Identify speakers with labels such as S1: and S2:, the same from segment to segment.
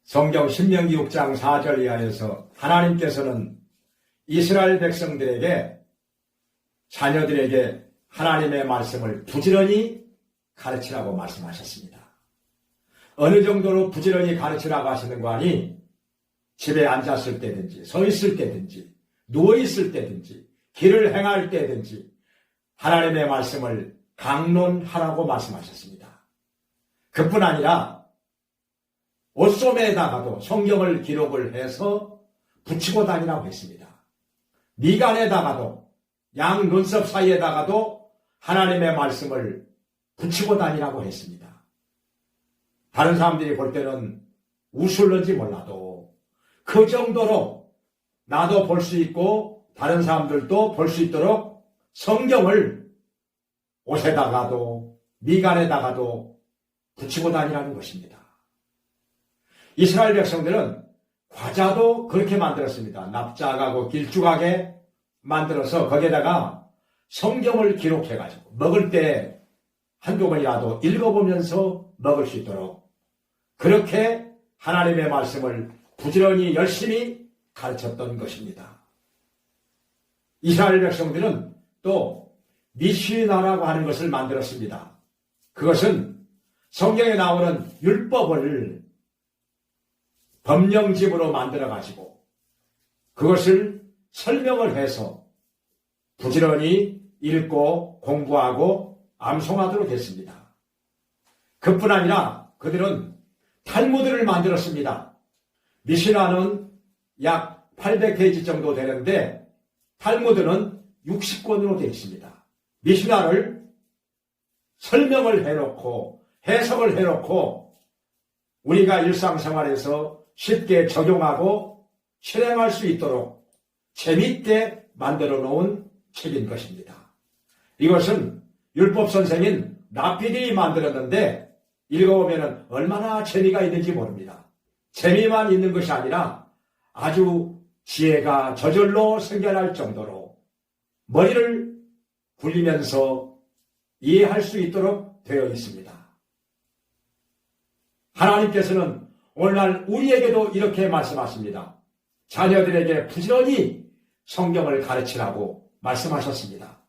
S1: 성경 신명기 6장 4절 이하에서 하나님께서는 이스라엘 백성들에게, 자녀들에게 하나님의 말씀을 부지런히 가르치라고 말씀하셨습니다. 어느 정도로 부지런히 가르치라고 하시는 거 아니, 집에 앉았을 때든지 서 있을 때든지 누워 있을 때든지 길을 행할 때든지 하나님의 말씀을 강론하라고 말씀하셨습니다. 그뿐 아니라 옷소매에다가도 성경을 기록을 해서 붙이고 다니라고 했습니다. 미간에다가도, 양 눈썹 사이에다가도 하나님의 말씀을 붙이고 다니라고 했습니다. 다른 사람들이 볼 때는 우스울런지 몰라도 그 정도로 나도 볼 수 있고 다른 사람들도 볼 수 있도록 성경을 옷에다가도 미간에다가도 붙이고 다니라는 것입니다. 이스라엘 백성들은 과자도 그렇게 만들었습니다. 납작하고 길쭉하게 만들어서 거기에다가 성경을 기록해가지고 먹을 때 한두 번이라도 읽어보면서 먹을 수 있도록 그렇게 하나님의 말씀을 부지런히 열심히 가르쳤던 것입니다. 이스라엘 백성들은 또 미시나라고 하는 것을 만들었습니다. 그것은 성경에 나오는 율법을 법령집으로 만들어가지고 그것을 설명을 해서 부지런히 읽고 공부하고 암송하도록 했습니다. 그뿐 아니라 그들은 탈무드를 만들었습니다. 미시나는 약 800페이지 정도 되는데 탈무드는 60권으로 되어 있습니다. 미시나를 설명을 해놓고 해석을 해놓고 우리가 일상생활에서 쉽게 적용하고 실행할 수 있도록 재미있게 만들어 놓은 책인 것입니다. 이것은 율법 선생인 라피디 만들었는데 읽어보면 얼마나 재미가 있는지 모릅니다. 재미만 있는 것이 아니라 아주 지혜가 저절로 생겨날 정도로 머리를 굴리면서 이해할 수 있도록 되어 있습니다. 하나님께서는 오늘날 우리에게도 이렇게 말씀하십니다. 자녀들에게 부지런히 성경을 가르치라고 말씀하셨습니다.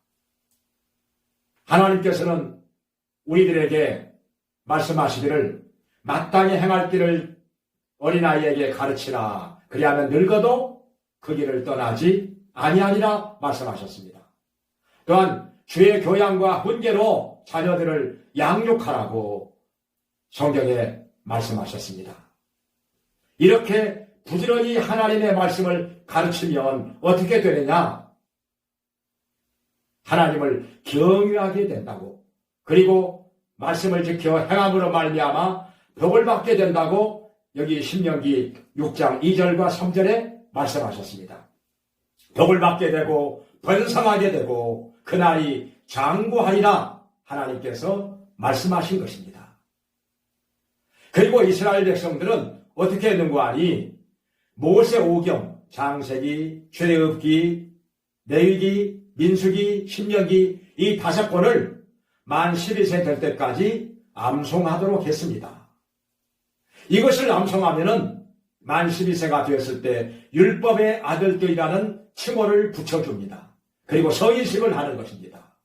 S1: 하나님께서는 우리들에게 말씀하시기를 마땅히 행할 길을 어린아이에게 가르치라. 그리하면 늙어도 그 길을 떠나지 아니하리라 말씀하셨습니다. 또한 주의 교양과 훈계로 자녀들을 양육하라고 성경에 말씀하셨습니다. 이렇게 부지런히 하나님의 말씀을 가르치면 어떻게 되느냐? 하나님을 경외하게 된다고, 그리고 말씀을 지켜 행함으로 말미암아 복을 받게 된다고 여기 신명기 6장 2절과 3절에 말씀하셨습니다. 복을 받게 되고 번성하게 되고 그날이 장구하리라 하나님께서 말씀하신 것입니다. 그리고 이스라엘 백성들은 어떻게 했는가 하니 모세오경, 창세기, 출애굽기, 레위기, 민수기, 신명기 이 5권을 만 12세 될 때까지 암송하도록 했습니다. 이것을 암송하면은 만 12세가 되었을 때 율법의 아들들이라는 칭호를 붙여줍니다. 그리고 성인식을 하는 것입니다.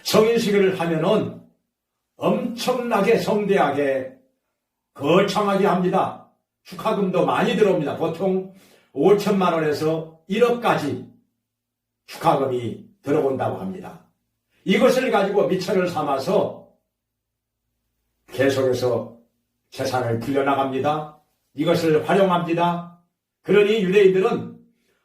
S1: 성인식을 하면은 엄청나게 성대하게 거창하게 합니다. 축하금도 많이 들어옵니다. 보통 5천만 원에서 1억까지 축하금이 들어온다고 합니다. 이것을 가지고 미천을 삼아서 계속해서 재산을 불려나갑니다. 이것을 활용합니다. 그러니 유대인들은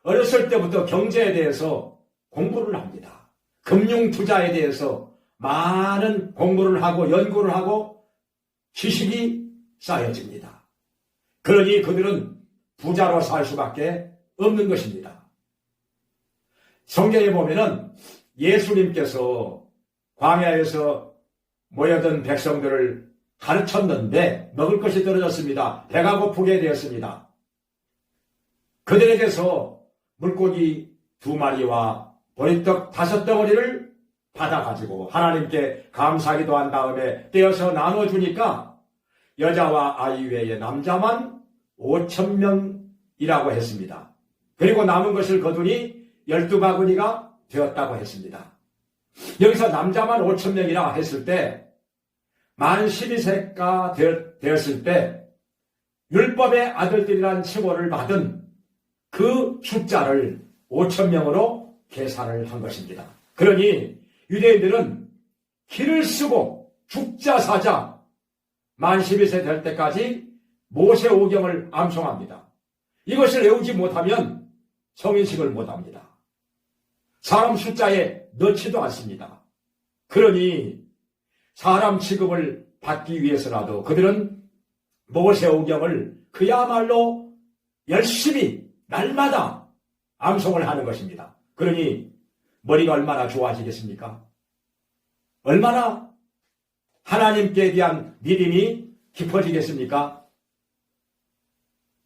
S1: 어렸을 때부터 경제에 대해서 공부를 합니다. 금융 투자에 대해서 많은 공부를 하고 연구를 하고 지식이 쌓여집니다. 그러니 그들은 부자로 살 수밖에 없는 것입니다. 성경에 보면은 예수님께서 광야에서 모여든 백성들을 가르쳤는데 먹을 것이 떨어졌습니다. 배가 고프게 되었습니다. 그들에게서 물고기 2마리와 보리떡 5덩어리를 받아가지고 하나님께 감사기도 한 다음에 떼어서 나눠주니까 여자와 아이 외에 남자만 5,000명이라고 했습니다. 그리고 남은 것을 거두니 12바구니가 되었다고 했습니다. 여기서 남자만 5,000명이라 했을 때 만 12세가 되었을 때 율법의 아들들이란 칭호를 받은 그 숫자를 5,000명으로 계산을 한 것입니다. 그러니 유대인들은 기를 쓰고 죽자 사자 만 12세 될 때까지 모세 오경을 암송합니다. 이것을 외우지 못하면 성인식을 못합니다. 사람 숫자에 넣지도 않습니다. 그러니 사람 취급을 받기 위해서라도 그들은 모세 오경을 그야말로 열심히 날마다 암송을 하는 것입니다. 그러니 머리가 얼마나 좋아지겠습니까? 얼마나 하나님께 대한 믿음이 깊어지겠습니까?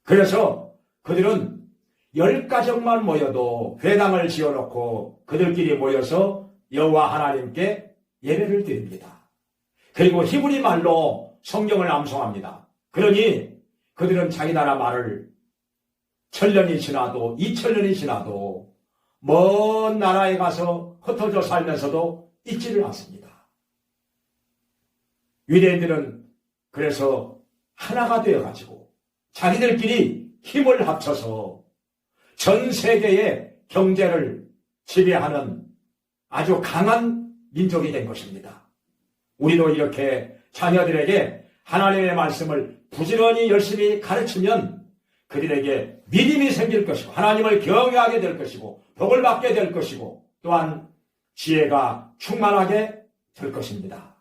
S1: 그래서 그들은 10가정만 모여도 회당을 지어놓고 그들끼리 모여서 여호와 하나님께 예배를 드립니다. 그리고 히브리 말로 성경을 암송합니다. 그러니 그들은 자기 나라 말을 1000년이 지나도 2000년이 지나도 먼 나라에 가서 흩어져 살면서도 잊지를 않습니다. 유대인들은 그래서 하나가 되어가지고 자기들끼리 힘을 합쳐서 전 세계의 경제를 지배하는 아주 강한 민족이 된 것입니다. 우리도 이렇게 자녀들에게 하나님의 말씀을 부지런히 열심히 가르치면 그들에게 믿음이 생길 것이고 하나님을 경외하게 될 것이고 복을 받게 될 것이고 또한 지혜가 충만하게 될 것입니다.